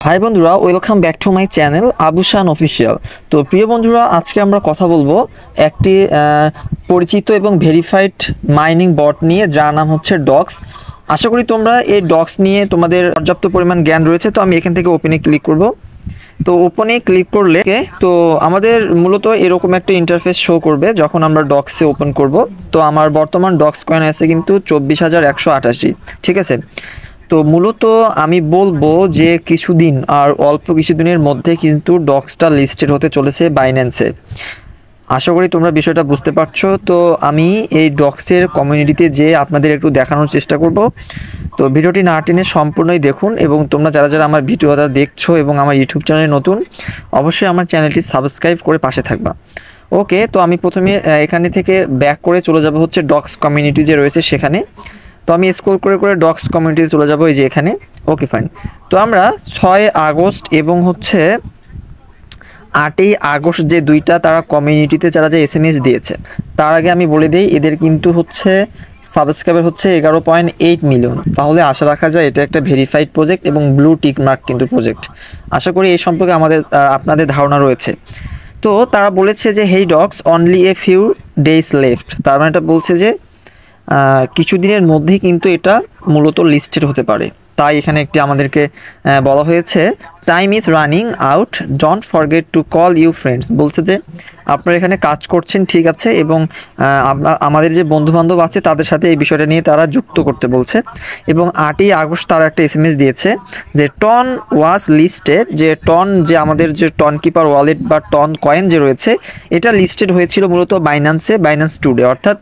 High বন্ধুরা, welcome back to my channel Abushan official. তো প্রিয় বন্ধুরা, আজকে আমরা কথা বলবো একটি পরিচিত এবং ভেরিফাইড মাইনিং বট নিয়ে, যার নাম হচ্ছে ডক্স। আশা করি তোমরা এই ডক্স নিয়ে তোমাদের পর্যাপ্ত পরিমাণ জ্ঞান রয়েছে। তো আমি এখান থেকে ওপেনে ক্লিক করব। তো ওপেনে ক্লিক করলে তো আমাদের মূলত এরকম একটা ইন্টারফেস শো করবে যখন আমরা ডক্সে ওপেন করব। তো আমার বর্তমান ডক্স কয়েন আছে কিন্তু 24,188, ঠিক আছে। তো মূলত আমি বলবো যে কিছুদিন আর অল্প কিছুদিনের মধ্যে কিন্তু ডক্সটা লিস্টেড হতে চলেছে বাইন্যান্সে। আশা করি তোমরা বিষয়টা বুঝতে পারছো। তো আমি এই ডক্সের কমিউনিটিতে যে আপনাদের একটু দেখানোর চেষ্টা করব। তো ভিডিওটি না টেনে সম্পূর্ণই দেখুন, এবং তোমরা যারা যারা আমার ভিডিওটা দেখছো এবং আমার ইউটিউব চ্যানেলে নতুন, অবশ্যই আমার চ্যানেলটি সাবস্ক্রাইব করে পাশে থাকবা। ওকে, তো আমি প্রথমে এখানে থেকে ব্যাক করে চলে যাব হচ্ছে ডক্স কমিউনিটি যে রয়েছে সেখানে। তো আমি স্ক্রল করে করে ডক্স কমিউনিটিতে চলে যাব, এই যে এখানে। Okay fine. তো আমরা 6 আগস্ট এবং হচ্ছে 8ই আগস্ট যে দুইটা তারা কমিউনিটিতে যারা যে এসএমএস দিয়েছে, তার আগে আমি বলে দিই এদের কিন্তু হচ্ছে সাবস্ক্রাইবার হচ্ছে 11.8 মিলিয়ন। তাহলে আশা রাখা যায় এটা একটা ভেরিফাইড প্রজেক্ট এবং ব্লু টিক মার্ক কিন্তু প্রজেক্ট। আশা করি এই সম্পর্কে আপনাদের ধারণা রয়েছে। তো তারা বলেছে যে hey docs, only a few days left. তার মানে এটা বলছে যে কিছুদিনের মধ্যেই কিন্তু এটা মূলত লিস্টেড হতে পারে। তাই এখানে একটি আমাদেরকে বলা হয়েছে, time is running out, don't forget to call you friends. বলছে যে আপনারা এখানে কাজ করছেন, ঠিক আছে, এবং আমাদের যে বন্ধুবান্ধব আছে তাদের সাথে এই বিষয়টা নিয়ে তারা যুক্ত করতে বলছে। এবং 8ই আগস্ট তারা একটা এসএমএস দিয়েছে যে টন ওয়াজ লিস্টেড, যে টন, যে আমাদের যে টন কিপার ওয়ালেট বা টন কয়েন যে রয়েছে, এটা লিস্টেড হয়েছিল মূলত বাইন্যান্সে, বাইন্যান্স টুডে। অর্থাৎ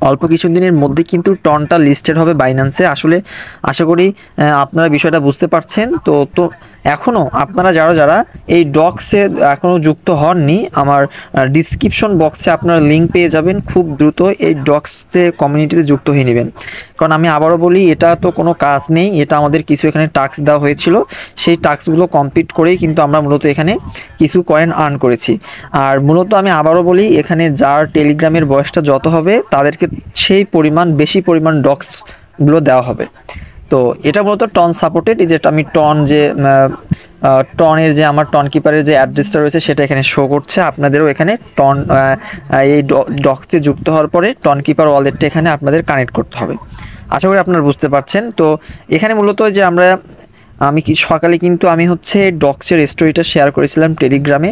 অল্প কিছুদিনের মধ্যে কিন্তু টনটা লিস্টেড হবে বাইন্যান্সে। আসলে আশা করি আপনারা বিষয়টা বুঝতে পারছেন। তো এখনও আপনারা যারা যারা এই ডক্সে এখনও যুক্ত হননি, আমার ডিসক্রিপশন বক্সে আপনারা লিঙ্ক পেয়ে যাবেন। খুব দ্রুত এই ডক্সে কমিউনিটিতে যুক্ত হয়ে নেবেন। কারণ আমি আবারও বলি, এটা তো কোনো কাজ নেই, এটা আমাদের কিছু এখানে টাস্ক দেওয়া হয়েছিল। সেই টাস্কগুলো কমপ্লিট করেই কিন্তু আমরা মূলত এখানে কিছু কয়েন আর্ন করেছি। আর মূলত আমি আবারও বলি, এখানে যার টেলিগ্রামের বয়সটা যত হবে তাদেরকে সেই পরিমাণ বেশি পরিমাণ ডক্সগুলো দেওয়া হবে। তো এটা মূলত টন সাপোর্টেড। এই যেটা আমি টন যে টনের যে আমার টন কিপারের যে অ্যাড্রেসটা রয়েছে সেটা এখানে শো করছে। আপনাদেরও এখানে টন এই ডক্সে যুক্ত হওয়ার পরে টন কিপার ওয়ালেটটা এখানে আপনাদের কানেক্ট করতে হবে। আশা করি আপনারা বুঝতে পারছেন। তো এখানে মূলত যে আমি সকালে কিন্তু আমি হচ্ছে ডক্সের স্টোরিটা শেয়ার করেছিলাম টেলিগ্রামে।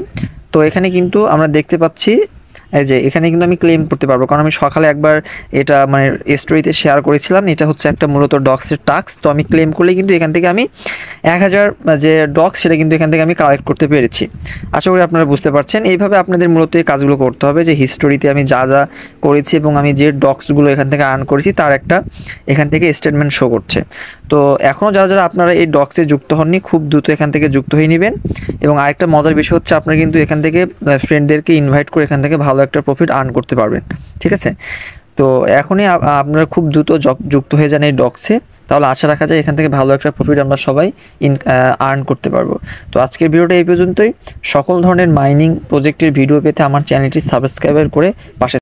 তো এখানে কিন্তু আমরা দেখতে পাচ্ছি এই যে এখানে কিন্তু আমি ক্লেম করতে পারবো, কারণ আমি সকালে একবার এটা মানে স্টোরিতে শেয়ার করেছিলাম। এটা হচ্ছে একটা মূলত ডক্সের টাস্ক। তো আমি ক্লেম করলে কিন্তু এখান থেকে আমি 1000 যে ডক্স সেটা কিন্তু এখান থেকে আমি কালেক্ট করতে পেরেছি। আশা করি আপনারা বুঝতে পারছেন। এইভাবে আপনাদের মূলত এই কাজগুলো করতে হবে, যে হিস্টোরিতে আমি যা যা করেছি এবং আমি যে ডক্সগুলো এখান থেকে আর্ন করেছি তার একটা এখান থেকে স্টেটমেন্ট শো করছে। তো এখনও যারা যারা আপনারা এই ডক্সে যুক্ত হননি, খুব দ্রুত এখান থেকে যুক্ত হয়ে নেবেন। এবং আরেকটা মজার বিষয় হচ্ছে, আপনারা কিন্তু এখান থেকে ফ্রেন্ডদেরকে ইনভাইট করে এখান থেকে ভালো একটা প্রফিট আর্ন করতে পারবেন, ঠিক আছে। তো এখনই আপনারা খুব দ্রুত যুক্ত হয়ে যান এই ডক্সে। তাহলে আশা রাখা যায় এখান থেকে ভালো একটা প্রফিট আমরা সবাই আর্ন করতে পারবো। তো আজকের ভিডিওটা এই পর্যন্তই। সকল ধরনের মাইনিং প্রজেক্টের ভিডিও পেতে আমার চ্যানেলটি সাবস্ক্রাইব করে পাশে